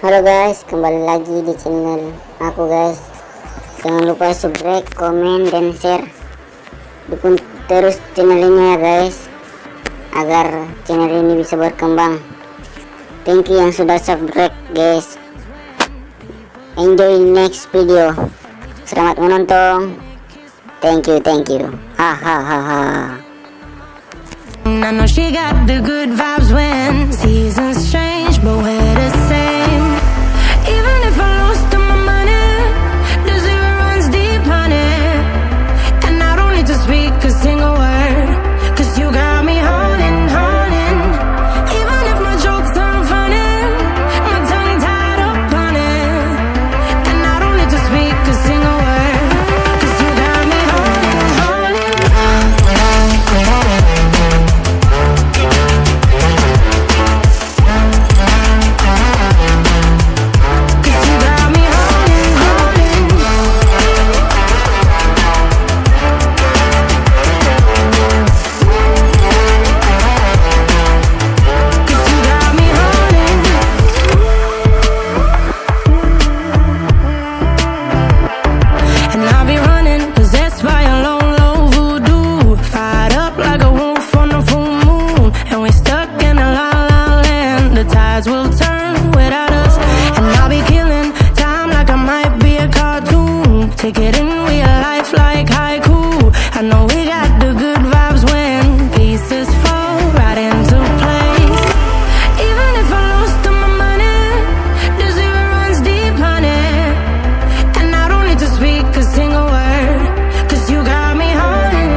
Halo guys, kembali lagi di channel aku guys. Jangan lupa subscribe, komen, dan share. Dukung terus channel ini ya guys, agar channel ini bisa berkembang. Thank you yang sudah subscribe guys. Enjoy next video. Selamat menonton. Thank you. Ha. I know she got the good vibes when seasons change, but we're the same. Even if I lost all my money, the zero runs deep, honey. And I don't need to speak a single word, 'cause you got me holding. Even if my jokes aren't funny, my tongue tied up on it. And I don't need to speak a single word, 'cause you got me holding. Will turn without us, and I'll be killing time like I might be a cartoon. Take it in real life like haiku. I know we got the good vibes when pieces fall right into place. Even if I lost all my money, the zero runs deep, honey. And I don't need to speak a single word, 'cause you got me holding.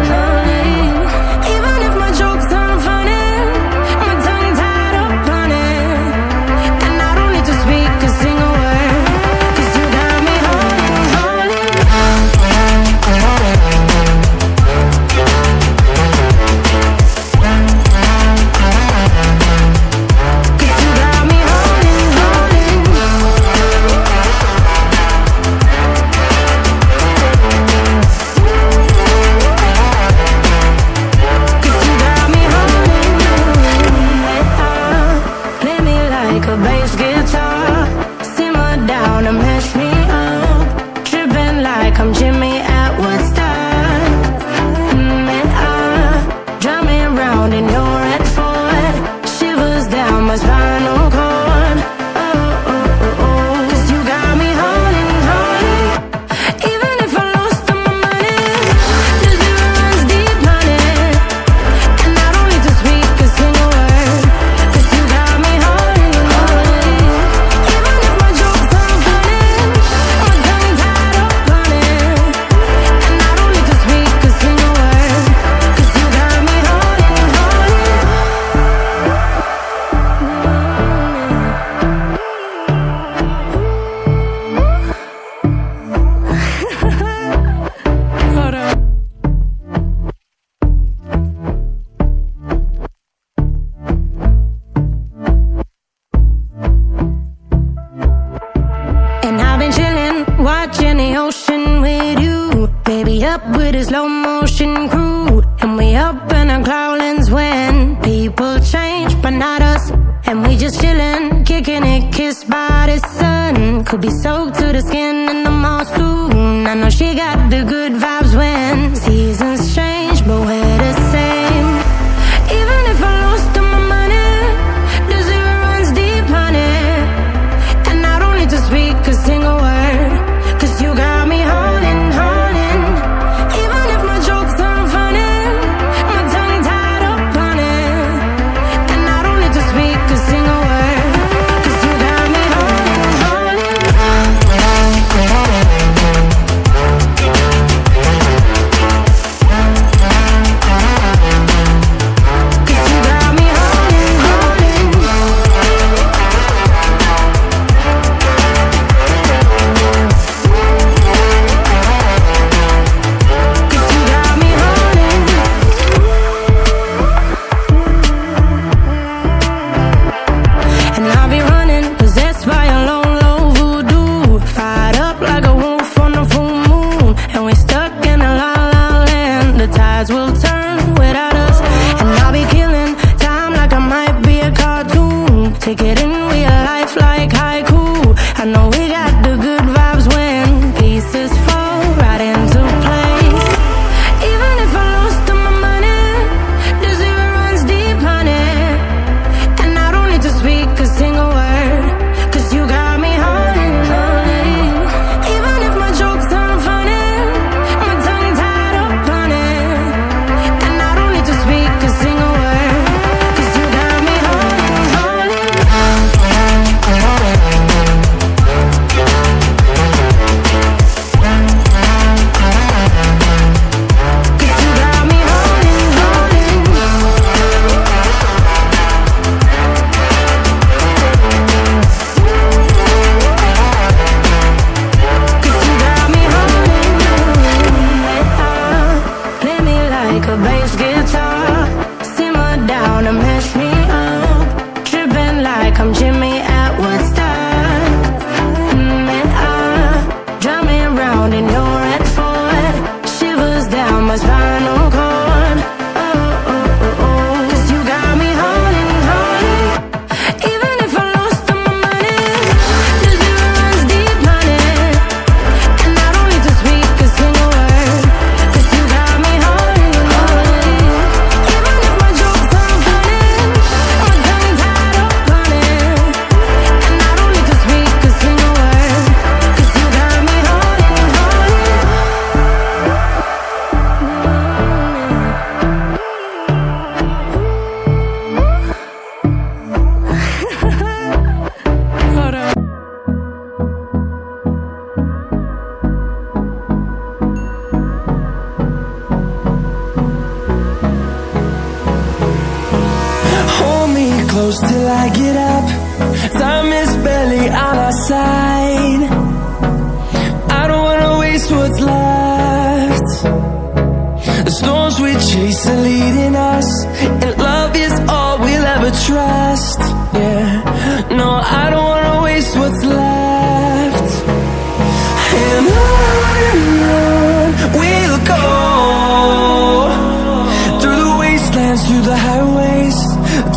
Even if my jokes aren't funny, my tongue tied up on it. Speak a single word, 'cause you got me holding. 'Cause you got me holding. 'Cause you got me holding. Play me like a bass guitar, simmer down and mash me up, tripping like I'm Jimmy at Woodstock. Drive me around in your red Ford, shivers down my spinal cord. Oh, 'cause you got me holding. Even if I lost all my money, the zero runs deep, honey. And I don't need to speak a single word, 'cause you got me holding. Even if my jokes aren't funny, my tongue tied up on it. And I don't need to speak a single word, 'cause you got me holding. Hold on. And I've been chillin', watching the ocean with you, baby, up with a slow motion crew. And we up in our cloudlands when people change, but not us. And we just chillin', kicking it, kissed by the sun. Could be soaked to the skin in the mall soon. I know she got the good vibes when seasons change, but we're the same. Even if I lost all my money, the zero runs deep, honey. And I don't need to speak a single word, 'cause you got me holding. Even if my jokes aren't funny, my tongue tied up on it. And I don't need to speak a single word, 'cause you got me holding. close till I get up. Time is barely on our side. I don't wanna waste what's left. The storms we chase are leading us, and love is all we'll ever trust. Yeah, no, I don't wanna waste what's left. And on we'll go, through the wastelands, through the highways,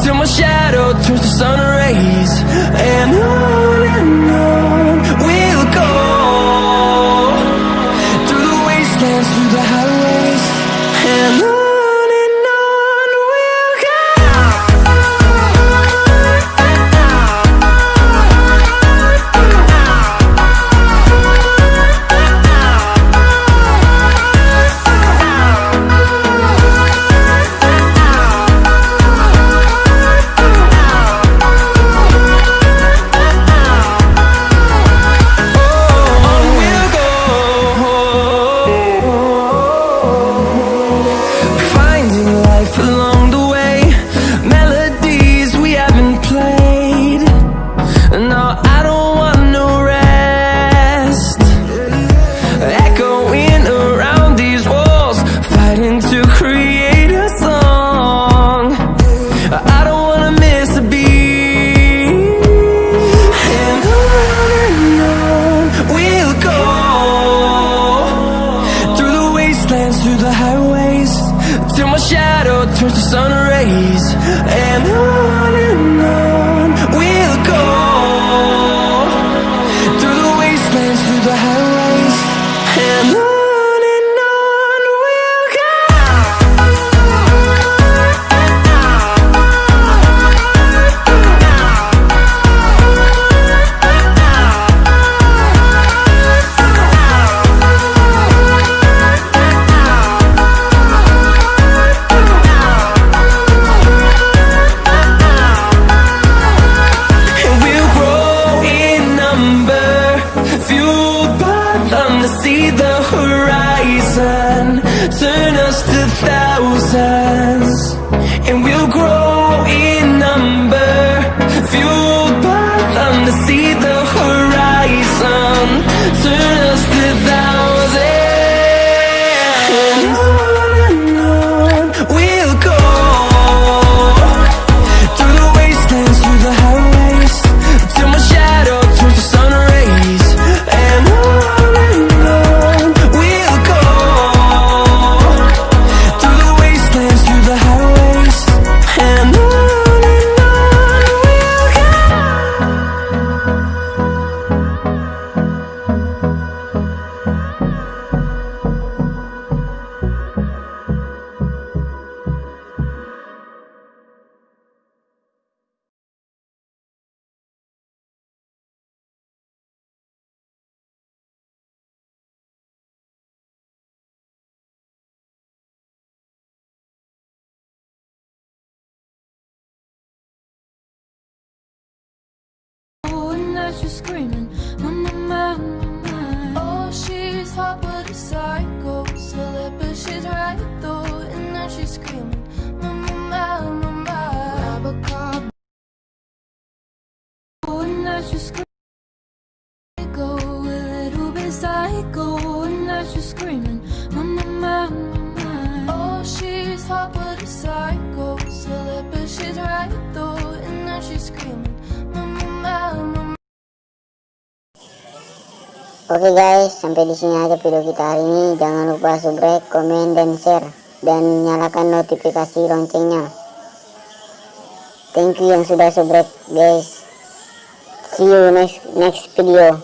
till my shadow turns to sun rays. And on we'll go, through the wastelands, through the highways, and on we'll go. Through the highways, till my shadow turns to sun rays. And on we'll go, through the wastelands, through the highways, and on we'll go. See the horizon, turn us to thousands, and we'll grow in number, fueled by them to see the horizon, turn us to thousands. And on we'll go, through the wastelands, through the highways, till my shadow turns to sun rays. And she's screaming, mama, mama, mama. Oh, she's hot but a psycho, silly, but she's right though. And now she's screaming, mama, mama, mama. Grab a car. Oh, and now she's screaming, go a little bit psycho. And now she's screaming, mama, mama, mama. Oh, she's hot but a psycho, silly, but she's right though. And now she's screaming, mama, mama. Oke guys, sampai di sini aja video kita hari ini. Jangan lupa subscribe, komen, dan share, dan nyalakan notifikasi loncengnya. Thank you yang sudah subscribe guys. See you next video.